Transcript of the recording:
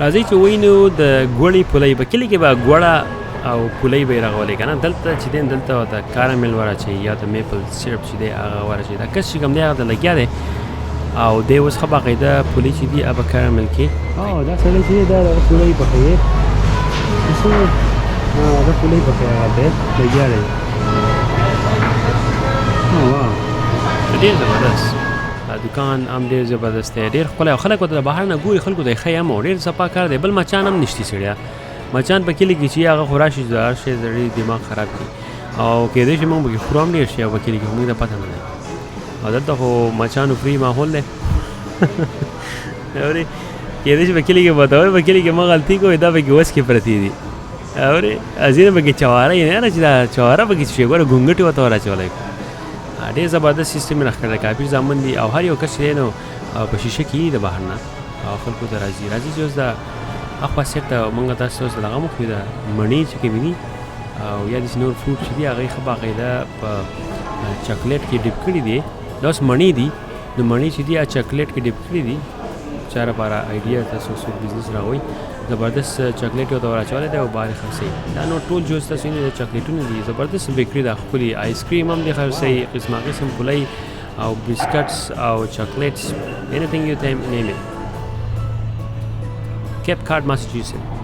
راځئ چې وینو د ګوړې پولۍ په کلي کې به ګوړه او پولۍ به یې رغولې که نه دلته چې دی دلته ورته کارامل ورچوي یا د میپل سیرپ چې دی هغه ورچوي دا کس چې کوم دی هغه ته لګیا دی او دی اوس ښه باقاعده پولۍ چې دي هغه به کارامل کې دا سړی چې دی دا دغه پولۍ پخوي هغه پولۍ پخوي هغه دی لګیا دی ډېر زبردست دکان هم ډېر زبردست دی ډېر ښکلی او خلک ورته د بهر نه ګوري خلکو ته یې ښیي هم او ډېر صفا کار دی بل مچان هم نشتي سړیا مچان په کلي کې چې هغه خو راشي د هر شی زړې دماغ خراب کړي او کېدای شي موږ پکې خورو هم ډېر شي او په کلي کې موږ ته پته نه دی او دلته خو مچانو فري ماحول دی اورې کېدای شي په کلي کې به ورته وایي په کلي کې ما غلطي کوې دا پکې وس کې پرتې دي اورې ځینې پکې چواره یې نه چې دا چواره پکې څه شي ګوره ګونګټې ورته ور اچولی ډېر زبردست سیستم یې راښکاره کافي زامن دي او هر یو کس چې دی نو په شیشه کې د بهر نه او خلکو ته راځي چې اوس د اخوا سیټ ته مونږ تاسو اوس دغه مو ښیو د مڼې چې کومې دي او یا داسې نور فروټ چې دي هغه یې ښه باقاعده په چاکلیټ کې ډیپ کړي دي دا اوس مڼې دي نو مڼې چې دي چاکلیټ کې ډیپ کړي دي چا لپاره آیډیا تاسو څوک بزنس راغوئ زبردست چاکلیټ یو ته ور اچولی دی او بهر یې خرڅوي دا نور ټول جوز تاسو وینئ د چاکلیټونه دي زبردست بیکرې ده ښکلي آیس کریم هم دې خرڅوي قسمه قسم پولۍ او بسکټس او چاکلیټس anything you name it Cape Cod, Massachusetts